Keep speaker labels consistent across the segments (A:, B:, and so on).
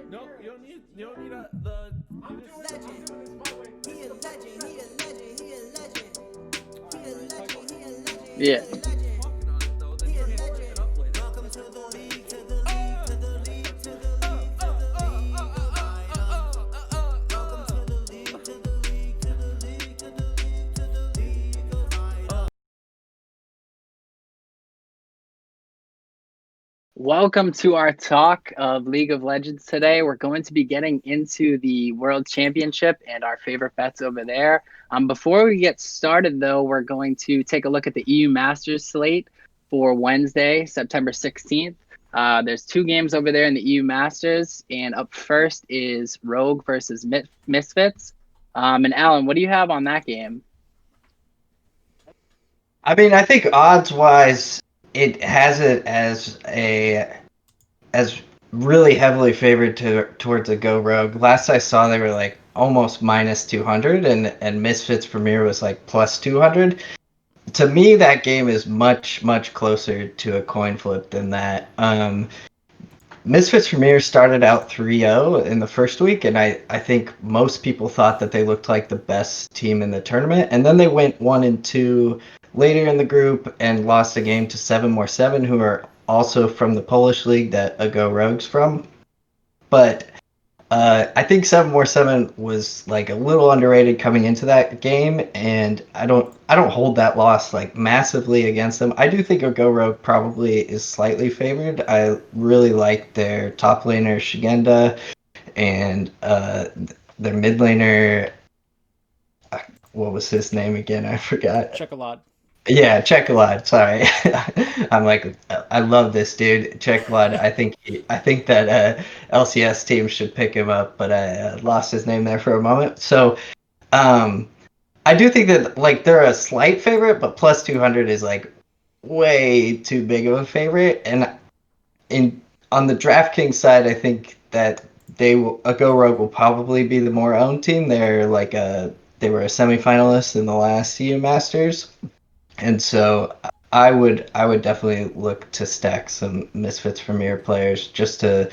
A: No, you don't need the.
B: I'm doing this my way. He a legend, he a legend, he a legend. He a legend, he a legend, he
C: Yeah.
B: a legend.
A: Walking on it though, then
B: He
A: you
B: a
A: can't put it
B: legend.
A: up like that.
B: Welcome
A: That's
B: to
A: the
B: the
A: important
B: league, to
A: thing.
B: the league, to the league, to the league, to the league of items. Welcome to the league, to the league, to the league, to the league, to the league of items.
C: Welcome to our talk of League of Legends today. We're going to be getting into the World Championship and our favorite bets over there. Before we get started, though, we're going to take a look at the EU Masters slate for Wednesday, September 16th. There's two games over there in the EU Masters, and up first is Rogue versus Misfits. And Alan, what do you have on that game?
D: I mean, I think odds wise, it has it as really heavily favored towards a Go Rogue. Last I saw, they were like almost minus 200, and Misfits Premier was like plus 200. To me, that game is much closer to a coin flip than that. Misfits Premier started out 3-0 in the first week, and I think most people thought that they looked like the best team in the tournament. And then they went 1-2 later in the group and lost a game to 7more7, who are also from the Polish league that Ago Rogues from. But I think 7more7 was like a little underrated coming into that game, and I don't hold that loss like massively against them. I do think a Go Rogue probably is slightly favored. I really like their top laner Shigenda and their mid laner. What was his name again? I forgot.
E: Chocolate.
D: Yeah, Chekolad. Sorry, I'm like, I love this dude, Chekolad. I think that LCS team should pick him up, but I lost his name there for a moment. So, um, I do think that like they're a slight favorite, but plus 200 is like way too big of a favorite. And in on the DraftKings side, I think that a Go Rogue will probably be the more owned team. They were a semifinalist in the last EU Masters. And so I would definitely look to stack some Misfits Premier players just to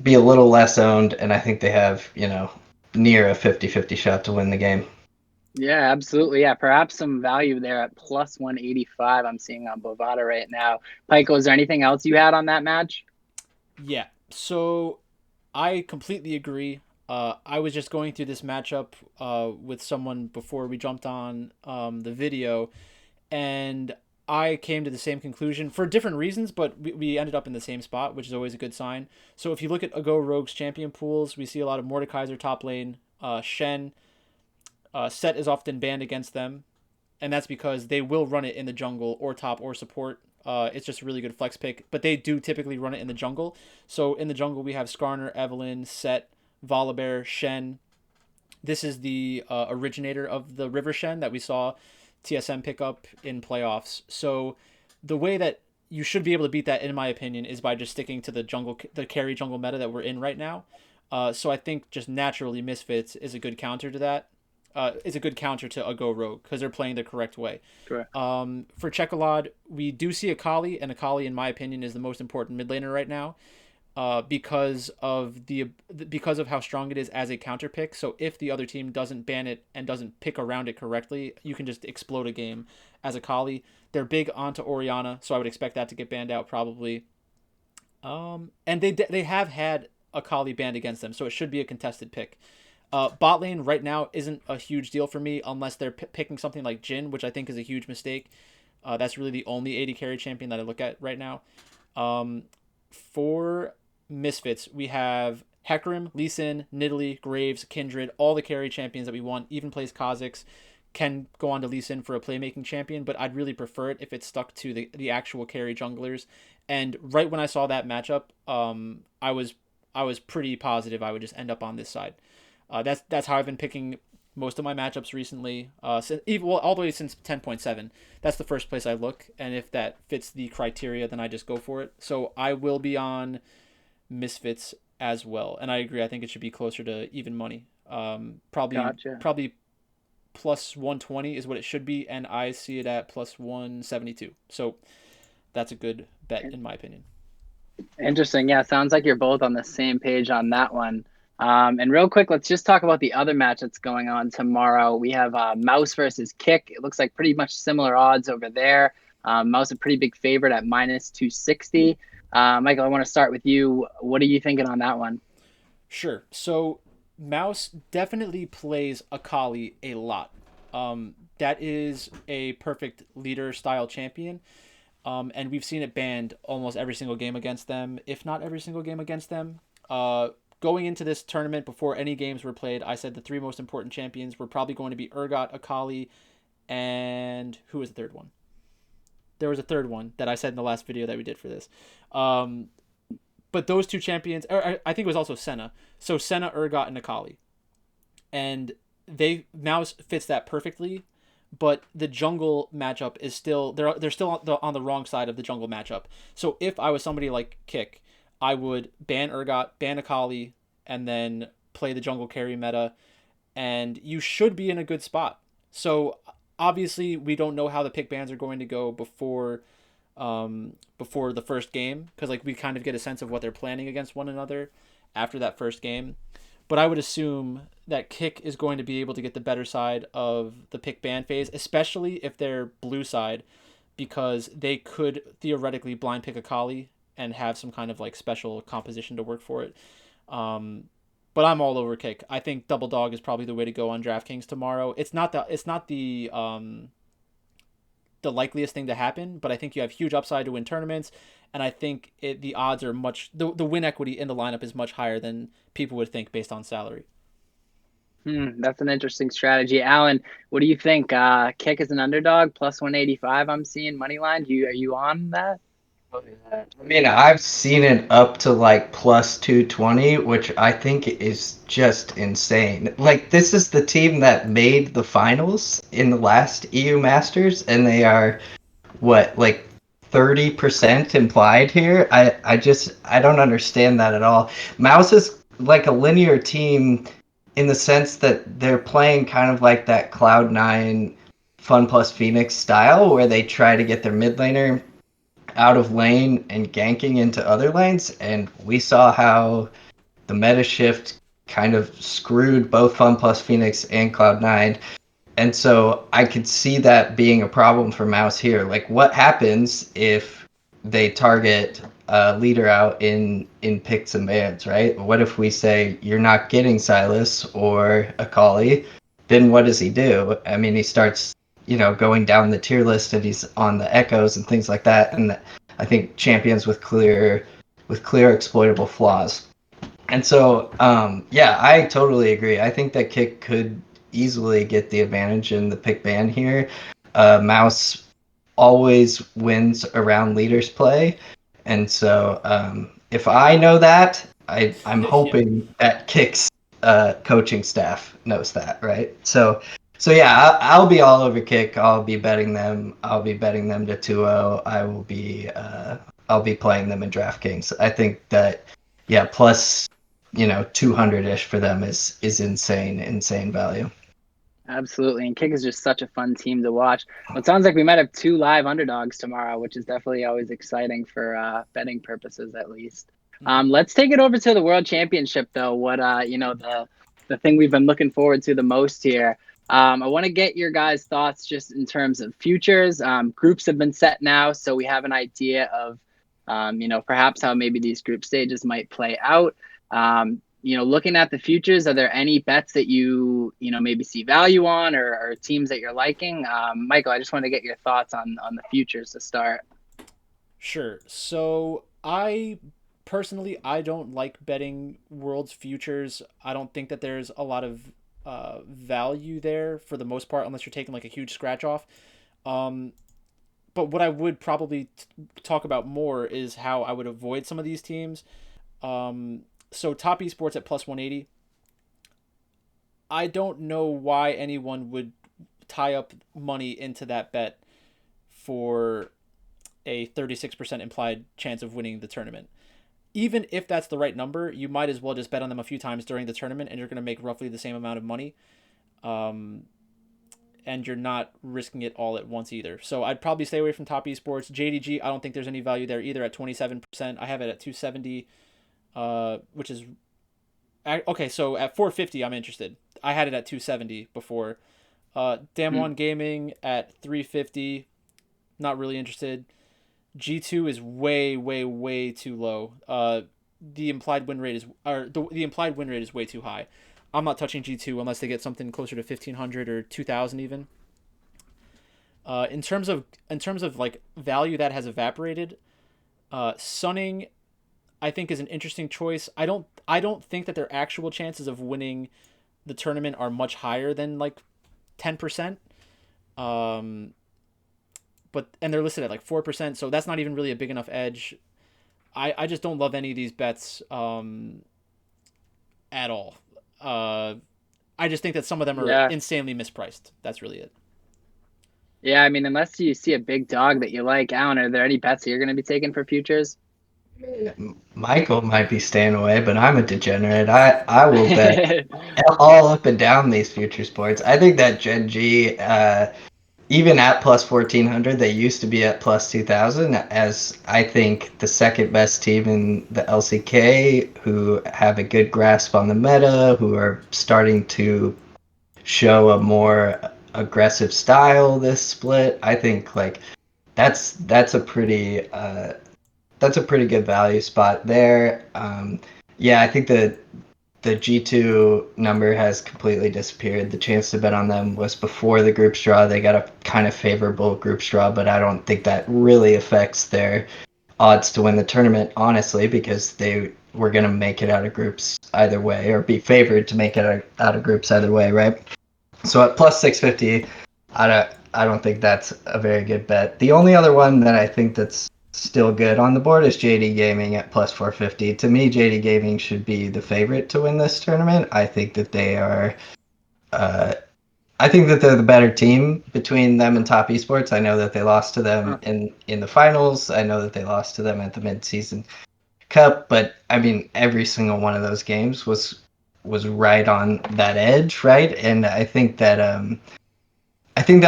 D: be a little less owned, and I think they have, near a 50-50 shot to win the game.
C: Yeah, absolutely. Yeah, perhaps some value there at plus 185 I'm seeing on Bovada right now. Pico, is there anything else you had on that match?
E: Yeah. So I completely agree. I was just going through this matchup with someone before we jumped on the video, and I came to the same conclusion for different reasons, but we ended up in the same spot, which is always a good sign. So if you look at Ago Rogue's champion pools, we see a lot of Mordekaiser top lane, Shen. Set is often banned against them, and that's because they will run it in the jungle or top or support. It's just a really good flex pick, but they do typically run it in the jungle. So in the jungle, we have Skarner, Evelynn, Set, Volibear, Shen. This is the originator of the River Shen that we saw TSM pick up in playoffs. So the way that you should be able to beat that, in my opinion, is by just sticking to the carry jungle meta that we're in right now. So I think just naturally Misfits is a good counter to that. Is a good counter to a Go Rogue because they're playing the correct way.
C: Correct.
E: For Chekolad, we do see Akali, and Akali, in my opinion, is the most important mid laner right now. Because of how strong it is as a counter pick. So if the other team doesn't ban it and doesn't pick around it correctly, you can just explode a game as Akali. They're big onto Oriana, so I would expect that to get banned out probably. And they have had Akali banned against them, so it should be a contested pick. Bot lane right now isn't a huge deal for me unless they're picking something like Jhin, which I think is a huge mistake. That's really the only AD carry champion that I look at right now. For Misfits, we have Hecarim, Lee Sin, Nidalee, Graves, Kindred, all the carry champions that we want, even plays Kha'Zix, can go on to Lee Sin for a playmaking champion, but I'd really prefer it if it stuck to the actual carry junglers. And right when I saw that matchup, I was pretty positive I would just end up on this side. That's how I've been picking most of my matchups recently. All the way since 10.7. That's the first place I look, and if that fits the criteria, then I just go for it. So I will be on Misfits as well, and I agree. I think it should be closer to even money. Probably
C: Gotcha.
E: probably plus 120 is what it should be, and I see it at plus 172. So that's a good bet in my opinion.
C: Interesting. Yeah, sounds like you're both on the same page on that one. And real quick, let's just talk about the other match that's going on tomorrow. We have Mouse versus Kick. It looks like pretty much similar odds over there. Mouse a pretty big favorite at minus 260. Michael, I want to start with you. What are you thinking on that one?
E: Sure. So Mouse definitely plays Akali a lot. That is a perfect leader style champion. And we've seen it banned almost every single game against them, if not every single game against them. Going into this tournament, before any games were played, I said the three most important champions were probably going to be Urgot, Akali, and who was the third one? There was a third one that I said in the last video that we did for this. But those two champions, or I think it was also Senna. So Senna, Urgot, and Akali. And Mouse fits that perfectly, but the jungle matchup is still they're still on the wrong side of the jungle matchup. So if I was somebody like Kick, I would ban Urgot, ban Akali, and then play the jungle carry meta, and you should be in a good spot. So obviously we don't know how the pick bans are going to go before the first game, because like we kind of get a sense of what they're planning against one another after that first game. But I would assume that Kick is going to be able to get the better side of the pick ban phase, especially if they're blue side, because they could theoretically blind pick Akali and have some kind of like special composition to work for it. But I'm all over Kick. I think Double Dog is probably the way to go on DraftKings tomorrow. It's not the likeliest thing to happen, but I think you have huge upside to win tournaments, and I think the odds are the win equity in the lineup is much higher than people would think based on salary.
C: That's an interesting strategy. Alan, what do you think? Kick is an underdog, plus 185 I'm seeing money line. Are you on that?
D: I mean, I've seen it up to like plus 220, which I think is just insane. Like, this is the team that made the finals in the last EU Masters, and they are, what, like 30% implied here? I don't understand that at all. Mouse is like a linear team in the sense that they're playing kind of like that Cloud9 Fun plus Phoenix style, where they try to get their mid laner out of lane and ganking into other lanes, and we saw how the meta shift kind of screwed both Fun plus Phoenix and Cloud9. And so I could see that being a problem for Mouse here. Like, what happens if they target a leader out in picks and bans, right? What if we say you're not getting Silas or Akali? Then what does he do? I mean, he starts, going down the tier list, and he's on the echoes and things like that. And I think champions with clear exploitable flaws. And so, yeah, I totally agree. I think that Kick could easily get the advantage in the pick ban here. Mouse always wins around leaders play, and so if I know that, I'm
E: Yeah.
D: hoping that Kick's coaching staff knows that, right? So yeah, I'll be all over Kick. I'll be betting them. I'll be betting them to 2-0. I'll be playing them in DraftKings. I think that, yeah, plus 200-ish for them is insane value.
C: Absolutely. And Kick is just such a fun team to watch. Well, it sounds like we might have two live underdogs tomorrow, which is definitely always exciting for betting purposes, at least. Let's take it over to the World Championship, though. What the thing we've been looking forward to the most here. I want to get your guys' thoughts just in terms of futures. Groups have been set now, so we have an idea of perhaps how maybe these group stages might play out. Looking at the futures, are there any bets that maybe see value on, or teams that you're liking? Michael, I just want to get your thoughts on the futures to start.
E: Sure. So I don't like betting World's futures. I don't think that there's a lot of value there for the most part, unless you're taking like a huge scratch off. But what I would probably talk about more is how I would avoid some of these teams. So Top Esports at plus 180. I don't know why anyone would tie up money into that bet for a 36% implied chance of winning the tournament. Even if that's the right number, you might as well just bet on them a few times during the tournament, and you're going to make roughly the same amount of money. and you're not risking it all at once either. So I'd probably stay away from top esports. JDG, I don't think there's any value there either at 27%. I have it at 270, which is okay. So at 450, I'm interested. I had it at 270 before. Damwon Gaming at 350, not really interested. G2 is way, way, way too low. The implied win rate is, the implied win rate is way too high. I'm not touching G2 unless they get something closer to 1500 or 2000 even. In terms of like value that has evaporated, Sunning I think is an interesting choice. I don't think that their actual chances of winning the tournament are much higher than like 10%. Um, and they're listed at like 4%, so that's not even really a big enough edge. I just don't love any of these bets at all. I just think that some of them are insanely mispriced. That's really it.
C: Yeah, I mean, unless you see a big dog that you like, Alan, are there any bets that you're going to be taking for futures?
D: Michael might be staying away, but I'm a degenerate. I will bet all up and down these future sports. I think that Gen G, even at plus 1400, they used to be at plus 2000 as I think the second best team in the LCK, who have a good grasp on the meta, who are starting to show a more aggressive style this split. I think like that's a pretty good value spot there. Yeah, I think the G2 number has completely disappeared. The chance to bet on them was before the group draw. They got a kind of favorable group draw, but I don't think that really affects their odds to win the tournament, honestly, because they were going to make it out of groups either way, or be favored to make it out of groups either way, right? So at plus 650, I don't think that's a very good bet. The only other one that I think that's still good on the board is JD Gaming at plus 450. To me, JD Gaming should be the favorite to win this tournament. I think that they are. I think that they're the better team between them and Top Esports. I know that they lost to them in the finals. I know that they lost to them at the mid-season cup, but I mean every single one of those games was right on that edge, right? And I think that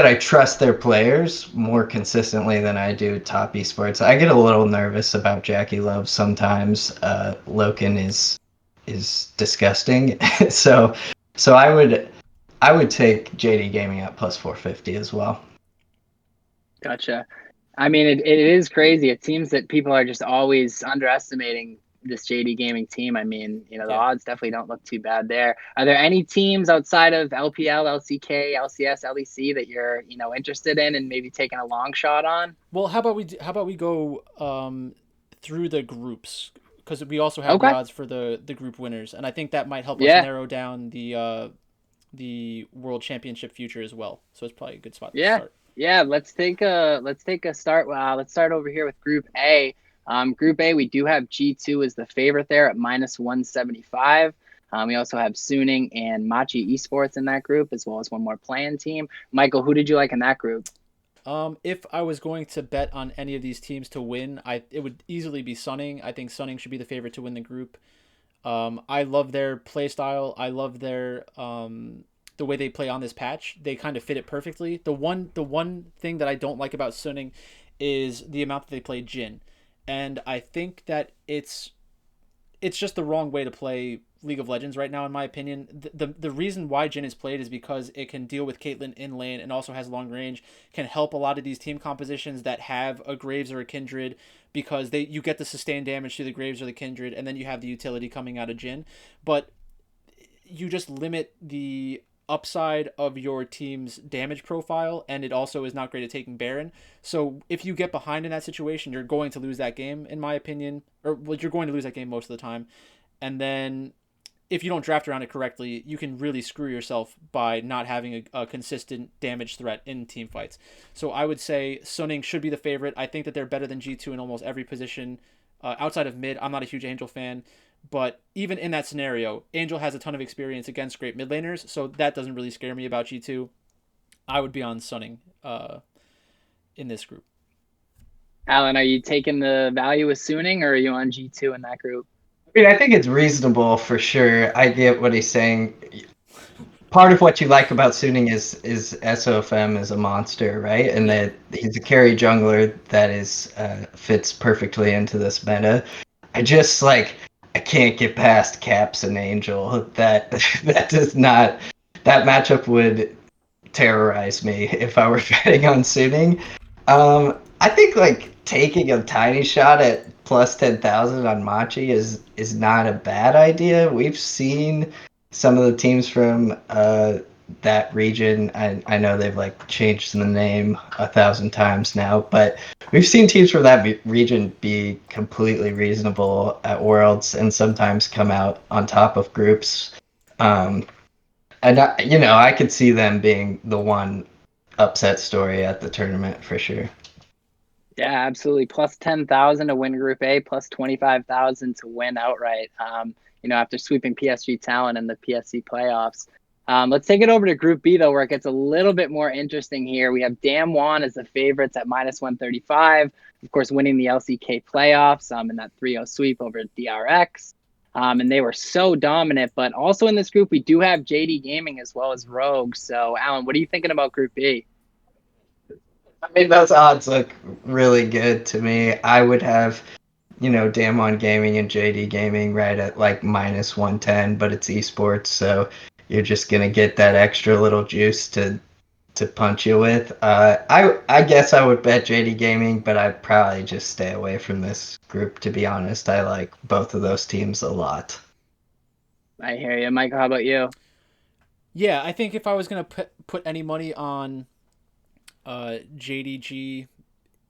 D: I trust their players more consistently than I do Top Esports. I get a little nervous about Jackie Love sometimes. Loken is disgusting, so I would take JD Gaming at plus 450 as well.
C: Gotcha. I mean, it is crazy. It seems that people are just always underestimating this JD Gaming team. I mean, the odds definitely don't look too bad there. Are there any teams outside of LPL, LCK, LCS, LEC that you're, interested in and maybe taking a long shot on?
E: Well, how about we go through the groups, because we also have the
C: Okay.
E: odds for the group winners, and I think that might help us
C: Yeah.
E: narrow down the World Championship future as well. So it's probably a good spot to
C: Yeah.
E: start.
C: Yeah, let's take a start. Let's start over here with Group A. Group A, we do have G2 as the favorite there at minus 175. We also have Suning and Machi Esports in that group, as well as one more playing team. Michael, who did you like in that group?
E: If I was going to bet on any of these teams to win, it would easily be Sunning. I think Sunning should be the favorite to win the group. I love their play style. I love their the way they play on this patch. They kind of fit it perfectly. The one thing that I don't like about Sunning is the amount that they play Jhin, and I think that it's just the wrong way to play League of Legends right now, in my opinion. The reason why Jhin is played is because it can deal with Caitlyn in lane and also has long range, can help a lot of these team compositions that have a Graves or a Kindred, because you get the sustained damage to the Graves or the Kindred, and then you have the utility coming out of Jhin. But you just limit the upside of your team's damage profile, and it also is not great at taking Baron. So if you get behind in that situation, you're going to lose that game, in my opinion. Or well, you're going to lose that game most of the time. And then if you don't draft around it correctly, you can really screw yourself by not having a consistent damage threat in team fights. So I would say Sunning should be the favorite. I think that they're better than G2 in almost every position. Outside of mid, I'm not a huge Angel fan. But even in that scenario, Angel has a ton of experience against great mid laners, so that doesn't really scare me about G2. I would be on Sunning in this group.
C: Alan, are you taking the value with Suning, or are you on G2 in that group?
D: I mean, I think it's reasonable for sure. I get what he's saying. part of what you like about Suning is SOFM is a monster, right? And
E: Yeah.
D: that he's a carry jungler that is fits perfectly into this meta. I just like I can't get past Caps and Angel. That that does not that matchup would terrorize me if I were betting on Suning. I think like taking a tiny shot at plus 10,000 on Machi is not a bad idea. We've seen some of the teams from that region. I know they've like changed the name 1,000 times now, but we've seen teams from that region be completely reasonable at Worlds and sometimes come out on top of groups. Um, and I could see them being the one upset story at the tournament for sure.
C: Yeah, absolutely. Plus 10,000 to win Group A, plus 25,000 to win outright. After sweeping PSG Talent in the PSC playoffs. Let's take it over to Group B though, where it gets a little bit more interesting here. We have Damwon as the favorites at minus 135, of course, winning the LCK playoffs in that 3-0 sweep over DRX. And they were so dominant. But also in this group, we do have JD Gaming as well as Rogue. So, Alan, what are you thinking about Group B?
D: I mean, those odds look really good to me. I would have, Damon Gaming and JD Gaming right at like minus 110, but it's esports, so you're just gonna get that extra little juice to punch you with. I guess I would bet JD Gaming, but I'd probably just stay away from this group to be honest. I like both of those teams a lot.
C: I hear you. Michael, how about you?
E: Yeah, I think if I was gonna put any money on JDG,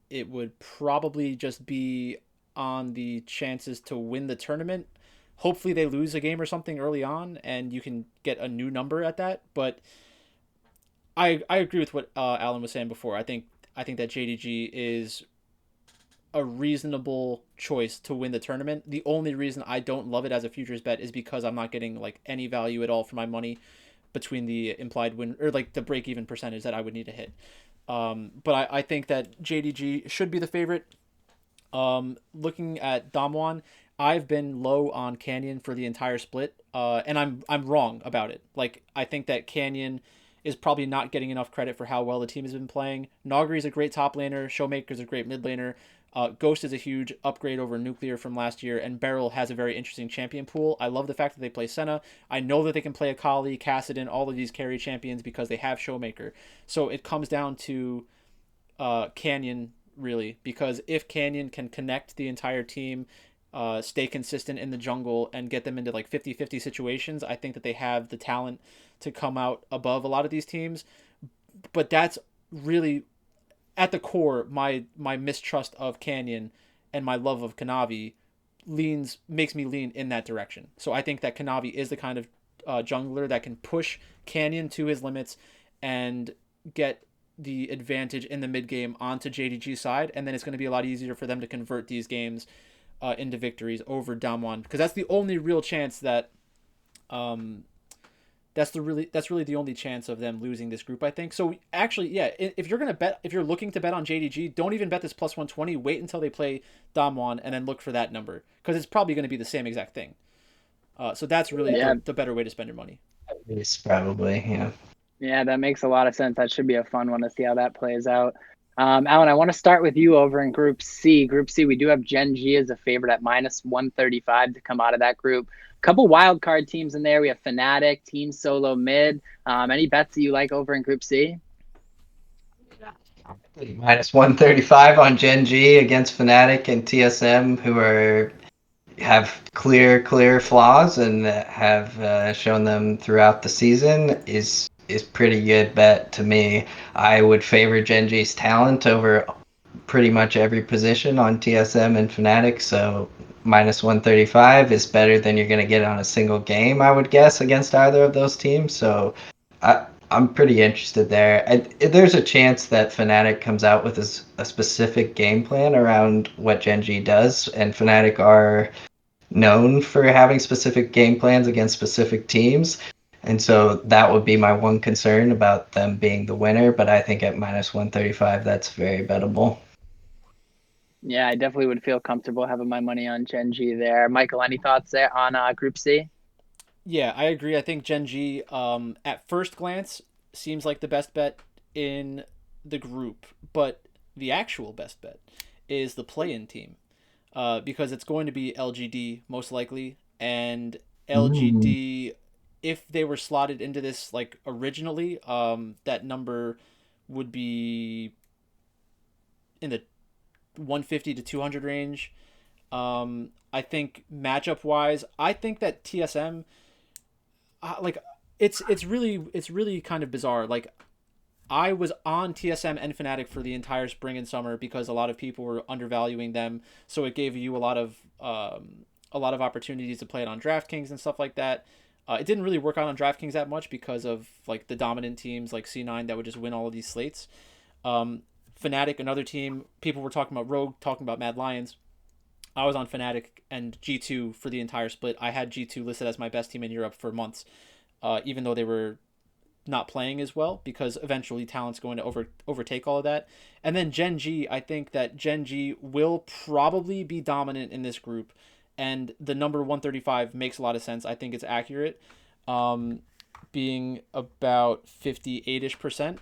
E: it would probably just be on the chances to win the tournament. Hopefully they lose a game or something early on, and you can get a new number at that. But I agree with what Alan was saying before. I think that JDG is a reasonable choice to win the tournament. The only reason I don't love it as a futures bet is because I'm not getting like any value at all for my money between the implied win or like the break even percentage that I would need to hit. But I think that JDG should be the favorite. Looking at Damwon, I've been low on Canyon for the entire split, and I'm wrong about it. Like I think that Canyon is probably not getting enough credit for how well the team has been playing. Nogri is a great top laner. Showmaker is a great mid laner. Ghost is a huge upgrade over Nuclear from last year, and Beryl has a very interesting champion pool. I love the fact that they play Senna. I know that they can play Akali, Kassadin, all of these carry champions because they have Showmaker. So it comes down to Canyon really, because if Canyon can connect the entire team, stay consistent in the jungle, and get them into like 50-50 situations, I think that they have the talent to come out above a lot of these teams. But that's really at the core my mistrust of Canyon and my love of Kanavi makes me lean in that direction. So I think that Kanavi is the kind of jungler that can push Canyon to his limits and get the advantage in the mid game onto JDG's side, and then it's going to be a lot easier for them to convert these games into victories over Damwon, because that's the only real chance that um, that's really the only chance of them losing this group, I think. So actually, yeah, if you're looking to bet on JDG, don't even bet this plus 120. Wait until they play Damwon and then look for that number, because it's probably going to be the same exact thing. So that's really
C: Yeah,
E: the better way to spend your money.
D: It's probably, yeah.
C: yeah, that makes a lot of sense. That should be a fun one to see how that plays out. Alan, I want to start with you over in Group C. Group C, we do have Gen G as a favorite at minus 135 to come out of that group. A couple wild card teams in there. We have Fnatic, Team Solo Mid. Any bets that you like over in Group C?
D: Minus 135 on Gen G against Fnatic and TSM, who have clear flaws and have shown them throughout the season is pretty good bet to me. I would favor Gen G's talent over pretty much every position on TSM and Fnatic, so minus 135 is better than you're going to get on a single game, I would guess, against either of those teams. So I'm pretty interested there. There's a chance that Fnatic comes out with a specific game plan around what Gen G does, and Fnatic are known for having specific game plans against specific teams. And so that would be my one concern about them being the winner. But I think at minus 135, that's very bettable.
C: Yeah, I definitely would feel comfortable having my money on Gen G there. Michael, any thoughts there on Group C?
E: Yeah, I agree. I think Gen G, at first glance, seems like the best bet in the group, but the actual best bet is the play-in team, because it's going to be LGD most likely, and
D: Mm.
E: LGD, if they were slotted into this like originally, that number would be in the 150 to 200 range. I think matchup wise, I think that TSM, like it's really kind of bizarre. Like I was on TSM and Fnatic for the entire spring and summer because a lot of people were undervaluing them, so it gave you a lot of opportunities to play it on DraftKings and stuff like that. It didn't really work out on DraftKings that much because of like the dominant teams like C9 that would just win all of these slates. Um, Fnatic, another team, people were talking about Rogue, talking about Mad Lions. I was on Fnatic and G2 for the entire split. I had G2 listed as my best team in Europe for months, even though they were not playing as well because eventually talent's going to overtake all of that. And then Gen G, I think that Gen G will probably be dominant in this group, and the number 135 makes a lot of sense. I think it's accurate, being about 58ish%.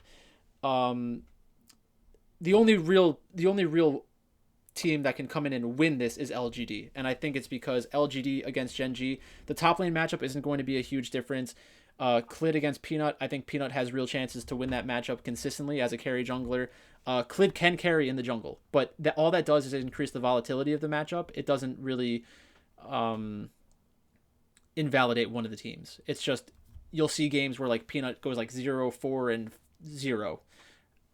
E: Um, the only real team that can come in and win this is LGD. And I think it's because LGD against Gen G, the top lane matchup isn't going to be a huge difference. Clid against Peanut, I think Peanut has real chances to win that matchup consistently as a carry jungler. Clid can carry in the jungle, but all that does is increase the volatility of the matchup. It doesn't really um, invalidate one of the teams. It's just you'll see games where like Peanut goes like 0-4-0,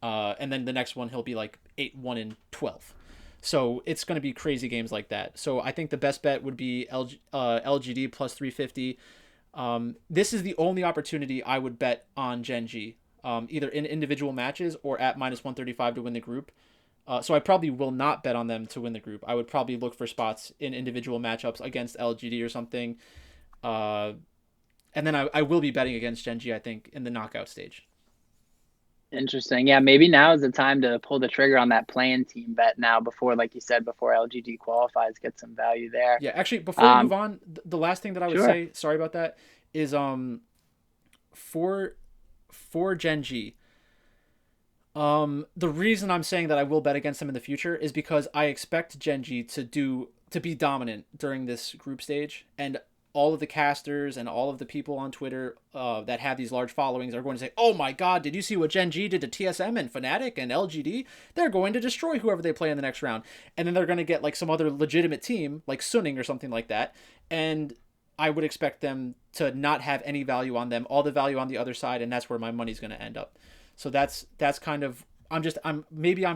E: and then the next one he'll be like 8-1-12. So it's going to be crazy games like that. So I think the best bet would be LGD plus 350. This is the only opportunity I would bet on Gen G, either in individual matches or at minus 135 to win the group. So I probably will not bet on them to win the group. I would probably look for spots in individual matchups against LGD or something. Uh, and then I will be betting against Gen G, I think, in the knockout stage.
C: Interesting. Yeah, maybe now is the time to pull the trigger on that playing team bet now before, like you said, before LGD qualifies, get some value there.
E: Yeah, actually, before we move
C: Um,
E: on, the last thing that I would
C: sure.
E: say, sorry about that, is for Gen G, the reason I'm saying that I will bet against them in the future is because I expect Gen G to be dominant during this group stage, and all of the casters and all of the people on Twitter that have these large followings are going to say, "Oh my God, did you see what Gen G did to TSM and Fnatic and LGD? They're going to destroy whoever they play in the next round." And then they're going to get like some other legitimate team like Suning or something like that, and I would expect them to not have any value on them, all the value on the other side, and that's where my money's going to end up. So that's kind of I'm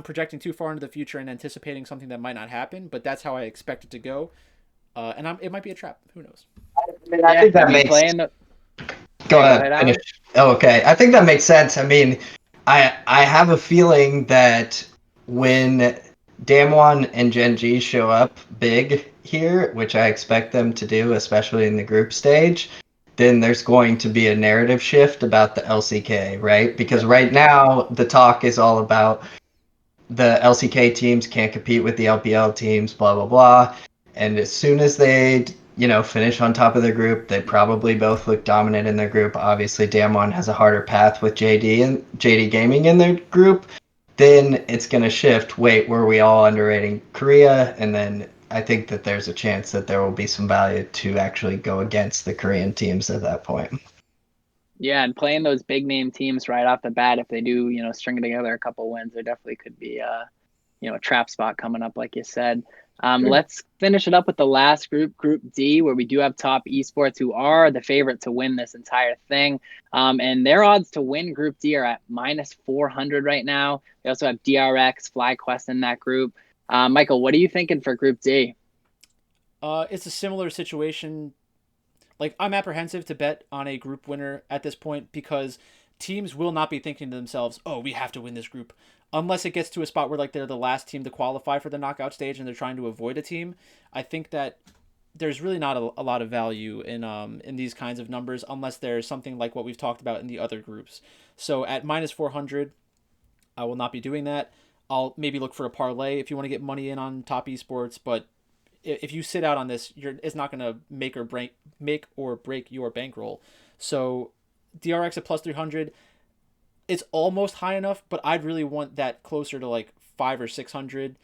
E: projecting too far into the future and anticipating something that might not happen, but that's how I expect it to go. It might be a trap. Who knows?
D: I mean, I
C: Yeah,
D: think
C: I
D: that
C: mean,
D: makes.
C: playing the.
D: Go
C: Yeah, go
D: ahead,
C: ahead,
D: finish.
C: Alex.
D: Oh, okay. I think that makes sense. I mean, I have a feeling that when Damwon and Gen G show up big here, which I expect them to do, especially in the group stage, then there's going to be a narrative shift about the LCK, right? Because
E: Yep.
D: right now the talk is all about the LCK teams can't compete with the LPL teams, blah blah blah. And as soon as they, finish on top of their group, they probably both look dominant in their group. Obviously, Damwon has a harder path with JD and JD Gaming in their group. Then it's gonna shift. Wait, were we all underrating Korea? And then I think that there's a chance that there will be some value to actually go against the Korean teams at that point.
C: Yeah, and playing those big name teams right off the bat, if they do, string together a couple wins, there definitely could be a trap spot coming up, like you said.
D: Sure.
C: Let's finish it up with the last group, Group D, where we do have Top Esports, who are the favorite to win this entire thing. And their odds to win Group D are at minus 400 right now. They also have DRX, FlyQuest in that group. Michael, what are you thinking for Group D?
E: It's a similar situation. Like I'm apprehensive to bet on a group winner at this point because teams will not be thinking to themselves, "Oh, we have to win this group," unless it gets to a spot where like they're the last team to qualify for the knockout stage and they're trying to avoid a team. I think that there's really not a lot of value in these kinds of numbers unless there's something like what we've talked about in the other groups. So at minus 400, I will not be doing that. I'll maybe look for a parlay if you want to get money in on Top Esports, but if you sit out on this, it's not going to make or break your bankroll. So DRX at plus 300, it's almost high enough, but I'd really want that closer to like 5 or 600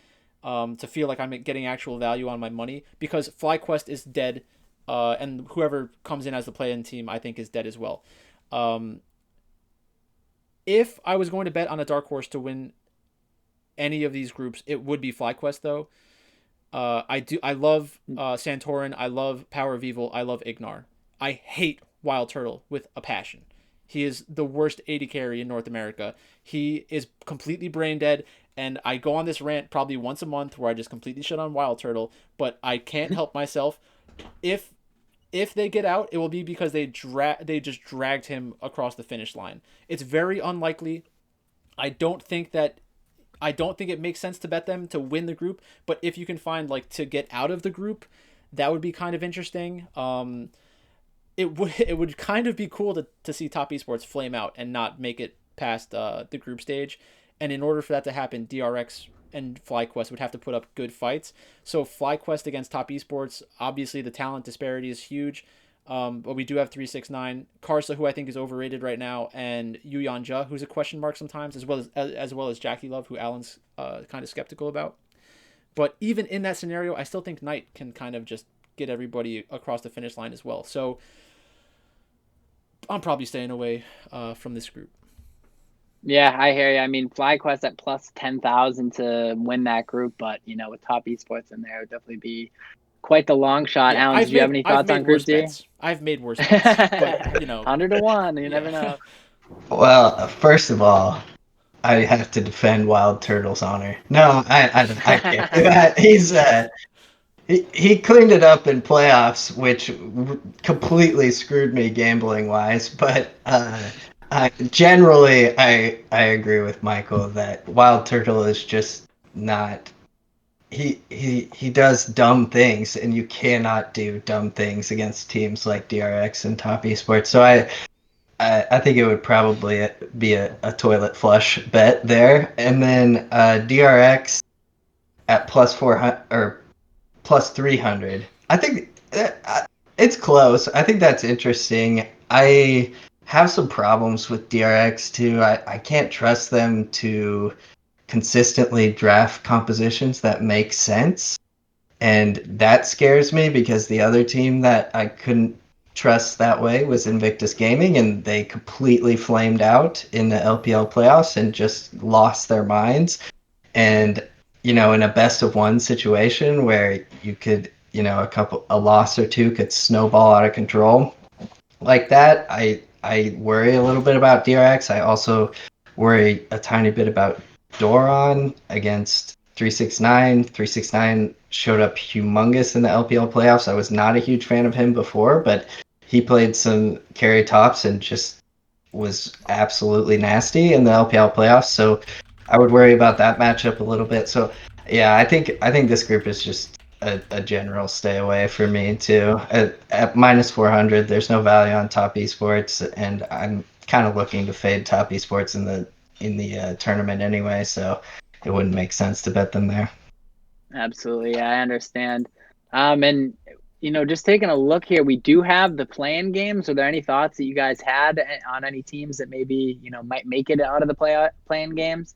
E: to feel like I'm getting actual value on my money, because FlyQuest is dead, and whoever comes in as the play-in team I think is dead as well. If I was going to bet on a dark horse to win any of these groups, it would be FlyQuest though. I love Santorin. I love Power of Evil. I love Ignar. I hate Wild Turtle with a passion. He is the worst AD carry in North America. He is completely brain dead, and I go on this rant probably once a month where I just completely shit on Wild Turtle, but I can't help myself. If they get out, it will be because they just dragged him across the finish line. It's very unlikely. I don't think it makes sense to bet them to win the group, but if you can find like to get out of the group, that would be kind of interesting. It would kind of be cool to see Top Esports flame out and not make it past the group stage. And in order for that to happen, DRX and FlyQuest would have to put up good fights. So FlyQuest against Top Esports, obviously the talent disparity is huge. But we do have 369, Karsa, who I think is overrated right now, and Yu Yanja, who's a question mark sometimes, as well as Jackie Love, who Alan's kind of skeptical about. But even in that scenario, I still think Knight can kind of just get everybody across the finish line as well. So I'm probably staying away from this group.
C: Yeah, I hear you. I mean, FlyQuest at plus 10,000 to win that group, but with Top Esports in there, it would definitely be quite the long shot.
E: Yeah,
C: Alan, did you have any thoughts on Group D?
E: I've made worse bets, but
C: 100 to 1, you never know.
D: Well, first of all, I have to defend Wild Turtle's honor. No, I can't do that. He cleaned it up in playoffs, which completely screwed me gambling wise. But generally, I agree with Michael that Wild Turtle is just not. He does dumb things, and you cannot do dumb things against teams like DRX and Top Esports. So I think it would probably be a toilet flush bet there. And then DRX at plus 400 or plus 300. I think it's close. I think that's interesting. I have some problems with DRX too. I can't trust them to consistently draft compositions that make sense. And that scares me because the other team that I couldn't trust that way was Invictus Gaming, and they completely flamed out in the LPL playoffs and just lost their minds. And in a best of one situation where you could, a loss or two could snowball out of control like that, I worry a little bit about DRX. I also worry a tiny bit about Doron against 369. 369 showed up humongous in the LPL playoffs. I was not a huge fan of him before, but he played some carry tops and just was absolutely nasty in the LPL playoffs. So I would worry about that matchup a little bit. So yeah, I think this group is just a general stay away for me too. At minus 400, there's no value on Top Esports, and I'm kind of looking to fade Top Esports in the tournament anyway. So it wouldn't make sense to bet them there.
C: Absolutely, yeah, I understand. And just taking a look here, we do have the play-in games. Are there any thoughts that you guys had on any teams that maybe might make it out of the play-in games?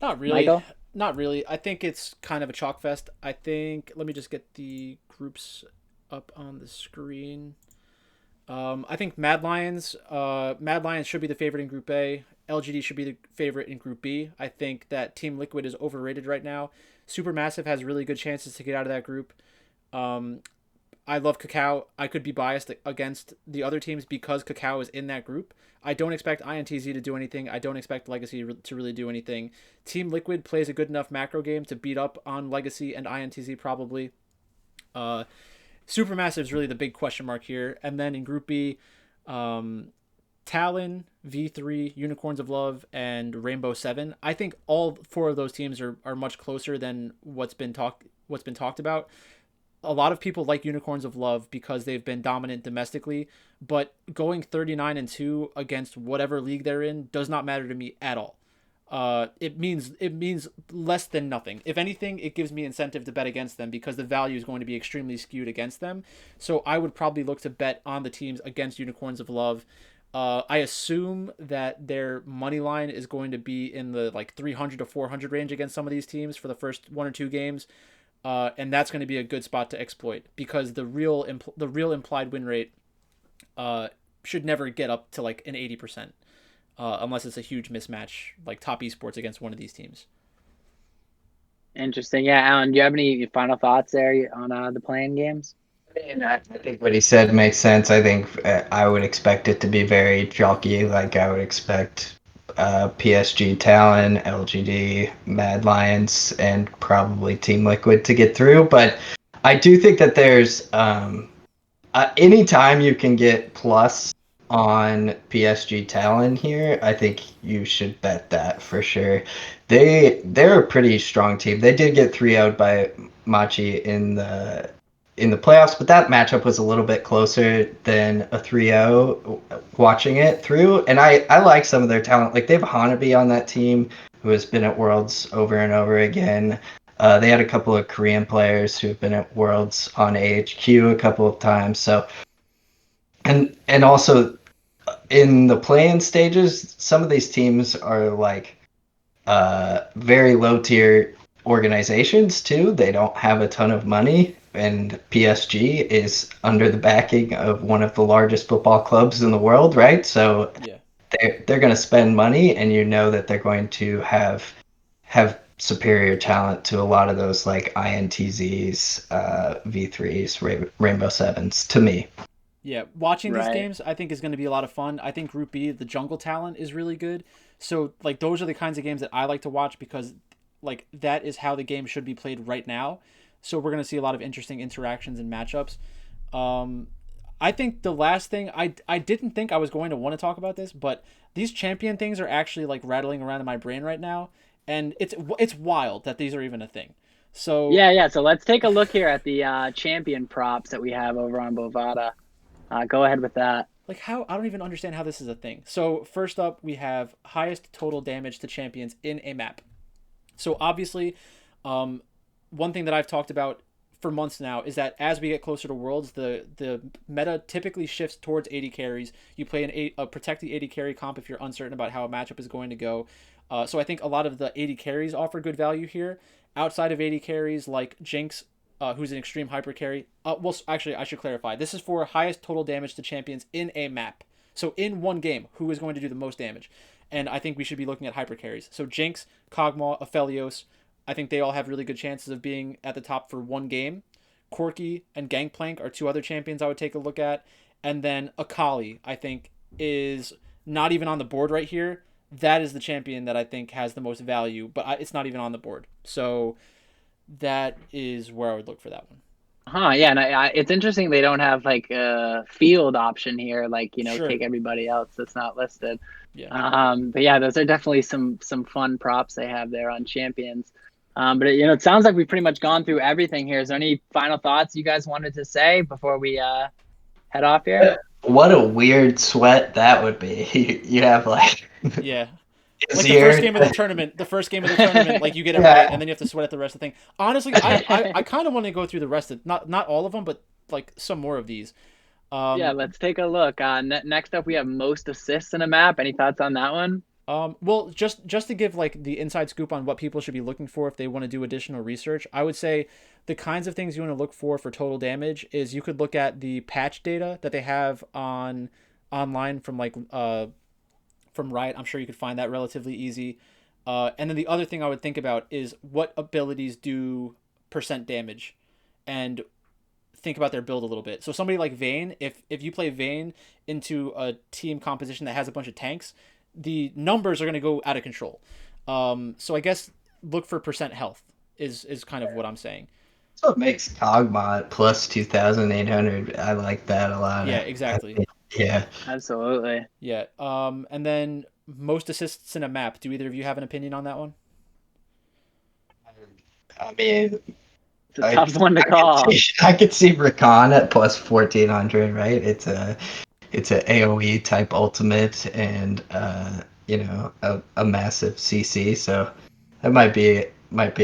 E: Not really.
C: Michael?
E: Not really. I think it's kind of a chalk fest. Let me just get the groups up on the screen. I think Mad Lions should be the favorite in Group A. LGD should be the favorite in Group B. I think that Team Liquid is overrated right now. Supermassive has really good chances to get out of that group. I love Kakao. I could be biased against the other teams because Kakao is in that group. I don't expect INTZ to do anything. I don't expect Legacy to really do anything. Team Liquid plays a good enough macro game to beat up on Legacy and INTZ probably. Supermassive is really the big question mark here. And then in Group B, Talon, V3, Unicorns of Love, and Rainbow 7. I think all four of those teams are much closer than what's been talked about. A lot of people like Unicorns of Love because they've been dominant domestically, but going 39-2 against whatever league they're in does not matter to me at all. it means less than nothing. If anything, it gives me incentive to bet against them because the value is going to be extremely skewed against them. So I would probably look to bet on the teams against Unicorns of Love. I assume that their money line is going to be in the like 300 to 400 range against some of these teams for the first 1 or 2 games, and that's going to be a good spot to exploit because the real implied win rate should never get up to like an 80%. Unless it's a huge mismatch, like top esports against one of these teams.
C: Interesting. Yeah, Alan, do you have any final thoughts there on the playing games?
D: I think what he said makes sense. I think I would expect it to be very jockey. Like I would expect PSG Talon, LGD, Mad Lions, and probably Team Liquid to get through. But I do think that there's anytime you can get plus on PSG Talon here, I think you should bet that for sure. They're a pretty strong team. They did get 3-0'd by Machi in the playoffs, but that matchup was a little bit closer than a 3-0 watching it through. And I like some of their talent. Like they have Hanabi on that team who has been at Worlds over and over again. They had a couple of Korean players who have been at Worlds on AHQ a couple of times. So and also in the play-in stages, some of these teams are like very low tier organizations too. They don't have a ton of money, and PSG is under the backing of one of the largest football clubs in the world, right? So
E: Yeah.
D: they're going to spend money, and you know that they're going to have superior talent to a lot of those like INTZs, V3s, Rainbow Sevens. To me,
E: Yeah, watching these
C: Right.
E: games I think is going to be a lot of fun. I think Group B, the jungle talent is really good. So like those are the kinds of games that I like to watch because like that is how the game should be played right now. So we're going to see a lot of interesting interactions and matchups. Um, I think the last thing I didn't think I was going to want to talk about this, but these champion things are actually like rattling around in my brain right now, and it's wild that these are even a thing. So
C: Yeah. So let's take a look here at the champion props that we have over on Bovada. Go ahead with that.
E: like how I don't even understand how this is a thing. So first up, we have highest total damage to champions in a map. So obviously, one thing that I've talked about for months now is that as we get closer to Worlds, the meta typically shifts towards AD carries. You play a protect the AD carry comp if you're uncertain about how a matchup is going to go. So I think a lot of the AD carries offer good value here. Outside of AD carries like Jinx, who's an extreme hyper carry. Well, actually, I should clarify. This is for highest total damage to champions in a map. So in one game, who is going to do the most damage? And I think we should be looking at hyper carries. So Jinx, Kog'Maw, Aphelios, I think they all have really good chances of being at the top for one game. Corki and Gangplank are two other champions I would take a look at. And then Akali, I think, is not even on the board right here. That is the champion that I think has the most value, but it's not even on the board. So that is where I would look for that one.
C: Yeah, and it's interesting they don't have like a field option here, like
E: Sure.
C: take everybody else that's not listed.
E: Yeah.
C: But yeah, those are definitely some fun props they have there on champions. But it sounds like we've pretty much gone through everything here. Is there any final thoughts you guys wanted to say before we head off here?
D: what a weird sweat that would be. You have like
E: Yeah.
D: this
E: Like the
D: year-
E: first game of the tournament, like you get it
D: Yeah.
E: right, and then you have to sweat at the rest of the thing. Honestly, I kind of want to go through the rest of not all of them, but like some more of these.
C: Yeah, let's take a look. Next up, we have most assists in a map. Any thoughts on that one?
E: Well, just to give like the inside scoop on what people should be looking for if they want to do additional research, I would say the kinds of things you want to look for total damage is you could look at the patch data that they have online from like from Riot. I'm sure you could find that relatively easy. And then the other thing I would think about is what abilities do percent damage, and think about their build a little bit. So somebody like Vayne, if you play Vayne into a team composition that has a bunch of tanks, the numbers are going to go out of control. So I guess look for percent health is kind of what I'm saying.
D: That's what makes Cogmod plus 2,800. I like that a lot.
E: Yeah, exactly.
D: Yeah.
C: Absolutely.
E: Yeah. And then most assists in a map. Do either of you have an opinion on that one?
D: I mean,
C: It's a tough one to call.
D: I could see Rakan at plus 1,400, right? It's a AOE type ultimate, and a massive CC. So that might be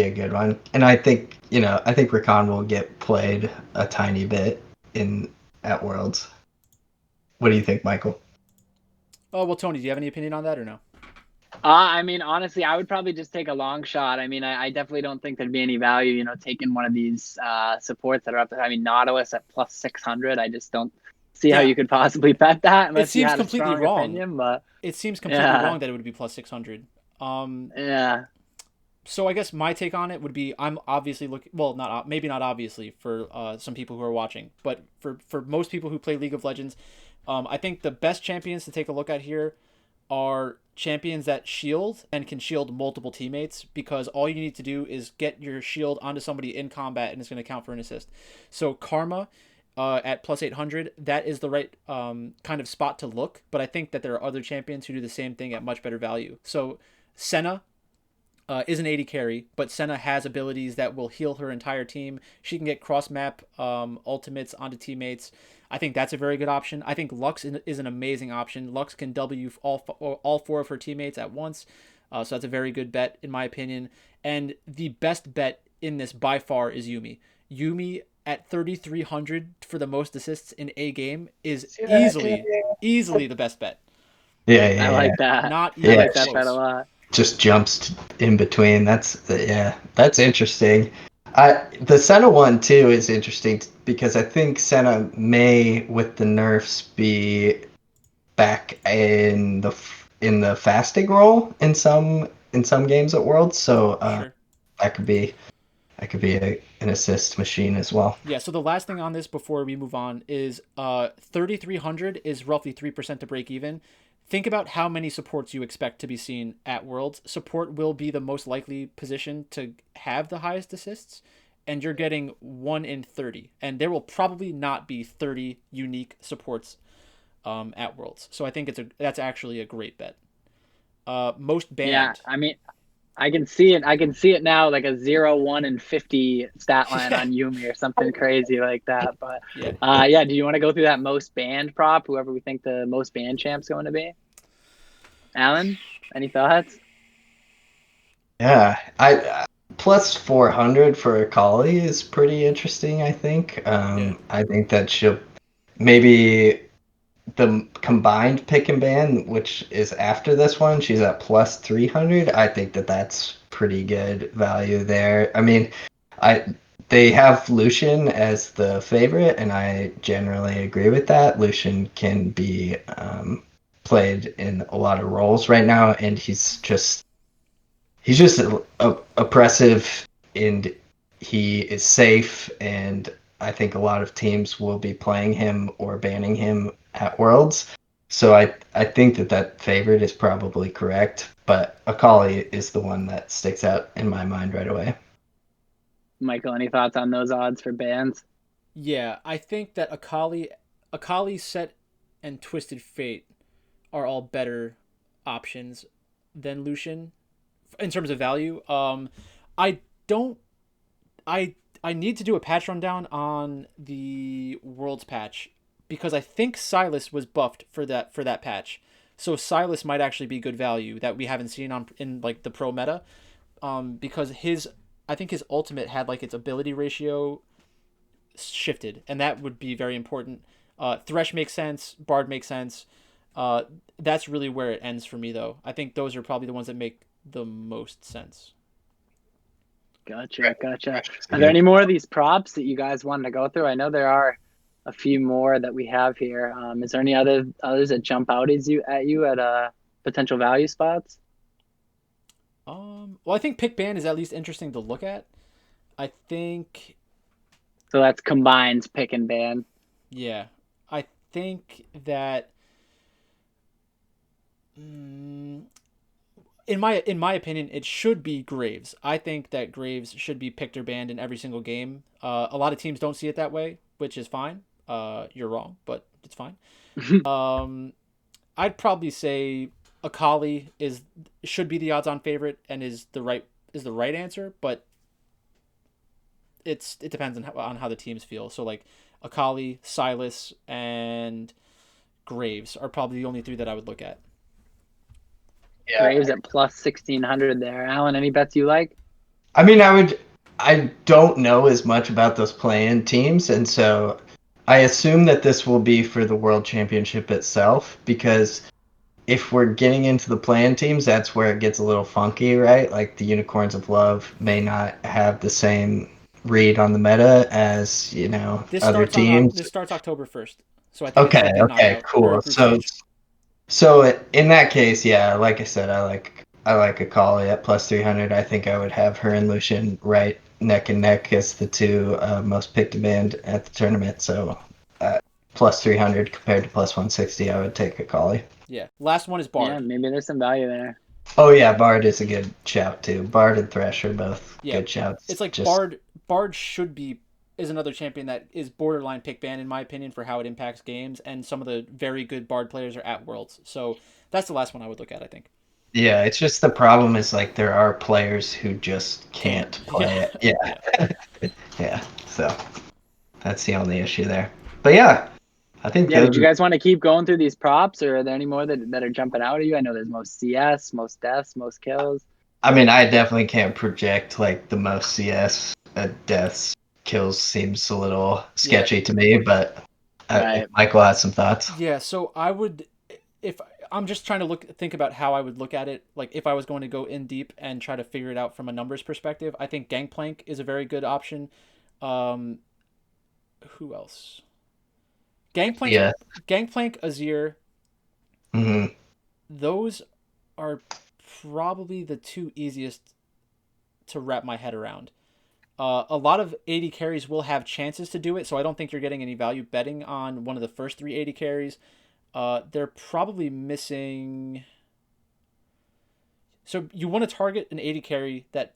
D: a good one. And I think Rakan will get played a tiny bit in at Worlds. What do you think, Michael?
E: Oh, well, Tony, do you have any opinion on that or no?
C: I mean, honestly, I would probably just take a long shot. I mean, I definitely don't think there'd be any value, taking one of these supports that are up there. I mean, Nautilus at plus 600. I just don't see how
E: Yeah,
C: you could possibly bet that
E: it
C: unless you
E: seems
C: had a
E: completely
C: strong
E: wrong.
C: opinion. But
E: It seems completely
C: yeah,
E: wrong that it would be plus 600.
C: yeah,
E: So I guess my take on it would be I'm obviously looking, well, not maybe not obviously for some people who are watching, but for most people who play League of Legends, I think the best champions to take a look at here are champions that shield and can shield multiple teammates, because all you need to do is get your shield onto somebody in combat and it's going to count for an assist. So Karma at plus 800, that is the right kind of spot to look, but I think that there are other champions who do the same thing at much better value. So Senna is an 80 carry, but Senna has abilities that will heal her entire team. She can get cross map ultimates onto teammates. I think that's a very good option. I think Lux is an amazing option. Lux can W all four of her teammates at once, so that's a very good bet in my opinion. And the best bet in this by far is Yumi. Yumi at 3,300 for the most assists in a game is easily the best bet.
D: Yeah,
C: I
D: yeah, yeah.
C: like that.
E: Not
C: I
E: even
D: Yeah,
C: like that bet a
E: close.
C: lot.
D: just jumps in between. That's interesting. The Senna one too is interesting because I think Senna may, with the nerfs, be back in the fasting role in some games at Worlds. So
E: Sure.
D: that could be an assist machine as well.
E: Yeah, so the last thing on this before we move on is 3,300 is roughly 3% to break even. Think about how many supports you expect to be seen at Worlds. Support will be the most likely position to have the highest assists, and you're getting 1 in 30. And there will probably not be 30 unique supports at Worlds. So I think that's actually a great bet. Most
C: Yeah,
E: banned.
C: I mean, I can see it. I can see it now, like a 0, 1, and 50 stat line
E: Yeah,
C: on Yumi or something crazy like that. But
E: yeah.
C: yeah, do you want to go through that most banned prop? Whoever we think the most banned champ's going to be? Alan, any thoughts?
D: Yeah, I plus 400 for a collie is pretty interesting. I think.
E: Yeah.
D: I think that she'll maybe the combined pick and ban, which is after this one, she's at plus 300. I think that that's pretty good value there. I mean, I they have Lucian as the favorite, and I generally agree with that. Lucian can be played in a lot of roles right now, and he's just oppressive, and he is safe, and I think a lot of teams will be playing him or banning him at Worlds. So I think that that favorite is probably correct, but Akali is the one that sticks out in my mind right away.
C: Michael, any thoughts on those odds for bans?
E: Yeah, I think that Akali Set and Twisted Fate are all better options than Lucian in terms of value. I don't. I need to do a patch rundown on the Worlds patch because I think Silas was buffed for that patch. So Silas might actually be good value that we haven't seen on in like the pro meta. Because his I think his ultimate had like its ability ratio shifted, and that would be very important. Thresh makes sense. Bard makes sense. Uh, that's really where it ends for me, though. I think those are probably the ones that make the most sense.
C: Gotcha, gotcha. Are there
D: Good.
C: any more of these props that you guys wanted to go through? I know there are a few more that we have here. Is there any others that jump out at you at potential value spots?
E: Well, I think pick ban is at least interesting to look at. I think,
C: So that's combines pick and ban.
E: yeah, I think that mm, in my opinion, it should be Graves. I think that Graves should be picked or banned in every single game. A lot of teams don't see it that way, which is fine. You're wrong, but it's fine. Um, I'd probably say Akali is should be the odds-on favorite and is the right answer, but it depends on how the teams feel. So like Akali, Silas, and Graves are probably the only three that I would look at.
D: Yeah.
C: Graves at plus 1600 there. Alan, any bets you like?
D: I mean, I don't know as much about those play-in teams, and so I assume that this will be for the World Championship itself, because if we're getting into the play-in teams, that's where it gets a little funky, right? Like the Unicorns of Love may not have the same read on the meta as, other teams.
E: This starts October 1st, so I think it
D: Okay,
E: should be
D: okay,
E: knockout or
D: cool.
E: group
D: So
E: stage.
D: So in that case, yeah, like I said, I like Akali at plus 300. I think I would have her and Lucian right neck and neck as the two most picked demand at the tournament. So plus 300 compared to plus 160, I would take Akali.
E: Yeah. Last one is
C: Yeah,
E: Bard.
C: maybe there's some value there.
D: Oh yeah, Bard is a good shout too. Bard and Thresh are both
E: Yeah.
D: good shouts.
E: It's like
D: Just
E: Bard is another champion that is borderline pick ban in my opinion for how it impacts games, and some of the very good Bard players are at Worlds. So that's the last one I would look at, I think.
D: yeah, it's just the problem is like there are players who just
E: Can't.
D: can't
E: Yeah.
D: play it. Yeah,
E: Yeah.
D: yeah. So that's the only issue there. But yeah, I think
C: Yeah,
D: those
C: did you guys want to keep going through these props, or are there any more that are jumping out at you? I know there's most CS, most deaths, most kills.
D: I mean, I definitely can't project like the most CS deaths. Kills seems a little
E: Yeah.
D: sketchy to me, but
C: Right.
D: Michael has some thoughts.
E: Yeah, so I would, if I'm just trying to think about how I would look at it, like if I was going to go in deep and try to figure it out from a numbers perspective, I think Gangplank is a very good option. Um, who else? Gangplank,
D: Yeah.
E: Gangplank, Azir,
D: hmm
E: those are probably the two easiest to wrap my head around. A lot of 80 carries will have chances to do it, so I don't think you're getting any value betting on one of the first three 80 carries. They're probably missing. So you want to target an 80 carry that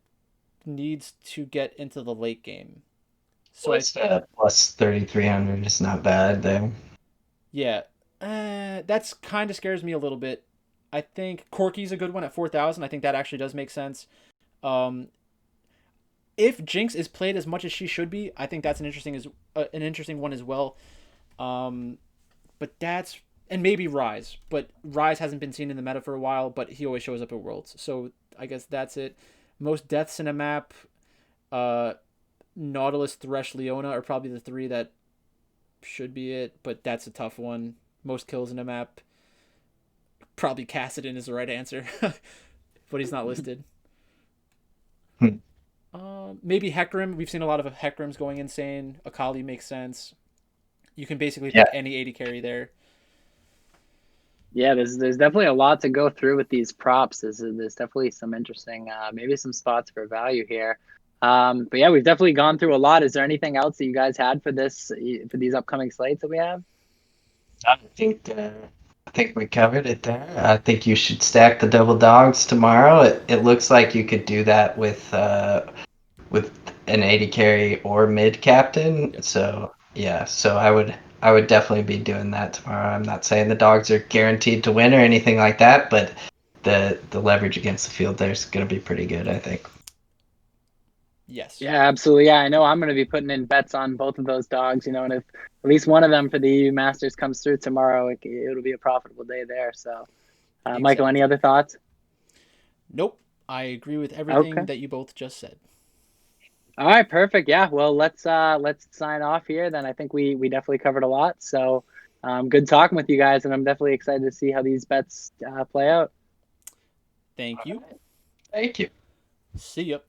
E: needs to get into the late game. So
D: What's plus 3,300? It's not bad there.
E: yeah, that's kind of scares me a little bit. I think Corky's a good one at 4,000. I think that actually does make sense. Um, if Jinx is played as much as she should be, I think that's an interesting one as well. Um, but that's and maybe Rise, but Rise hasn't been seen in the meta for a while, but he always shows up at Worlds, so I guess that's it. Most deaths in a map, uh, Nautilus, Thresh, Leona are probably the three that should be it, but that's a tough one. Most kills in a map, probably Kassadin is the right answer, but he's not listed.
D: Hmm.
E: Maybe Hecarim. We've seen a lot of Hecarims going insane. Akali makes sense. You can basically
D: Yeah.
E: pick any 80 carry there.
C: Yeah, there's definitely a lot to go through with these props. There's definitely some interesting, maybe some spots for value here. But yeah, we've definitely gone through a lot. Is there anything else that you guys had for these upcoming slates that we have?
D: I think we covered it there. I think you should stack the double dogs tomorrow. It looks like you could do that with an 80 carry or mid captain. So yeah, so I would definitely be doing that tomorrow. I'm not saying the dogs are guaranteed to win or anything like that, but the leverage against the field there is going to be pretty good, I think.
E: Yes.
C: Yeah, absolutely. Yeah, I know I'm going to be putting in bets on both of those dogs, and if at least one of them for the EU Masters comes through tomorrow, it'll be a profitable day there. So, Michael, any other thoughts?
E: Nope. I agree with everything
C: Okay.
E: that you both just said.
C: All right, perfect. Yeah, well, let's sign off here. Then I think we definitely covered a lot. So, good talking with you guys, and I'm definitely excited to see how these bets play out.
E: Thank you.
D: Thank you.
E: See ya.